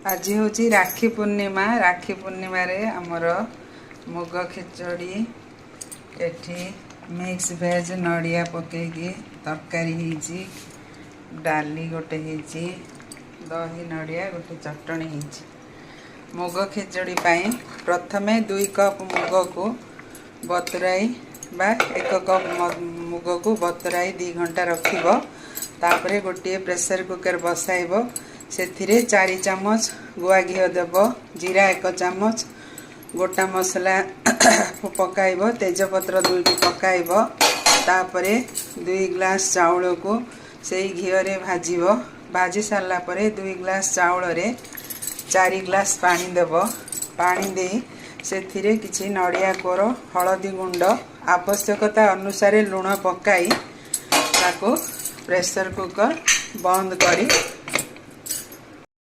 आज हूँ राखी पूर्णिमा। राखी पूर्णिमा रे आमर मुग खिचड़ी एठी मिक्स भेज नड़िया पकईकी तरकारी डाली गोटे दही नड़िया गोटे चटणी मुग खिचड़ी पाई प्रथमे 2 कप मुग को बतुराई बा 1 कप मुग को बतुराई 2 घंटा रखिबो। तापरे गोटे प्रेशर कुकर बसाइबो। सेथिरे 4 चामच गुआ घी देव, जीरा 1 चामच, गोटा मसला पकाइबो, तेजपत्र 2टी पकाइबो। तापरे 2 ग्लास चाउल को सेई घी रे भाजिबो। भाजी सारला परे 2 ग्लास चाउल रे 4 ग्लास पानी देव। पानी दे सेथिरे किछि नड़िया कोर, हळदी गुंड, आवश्यकता अनुसार लूण पकाई ताको प्रेशर कुकर बंद करी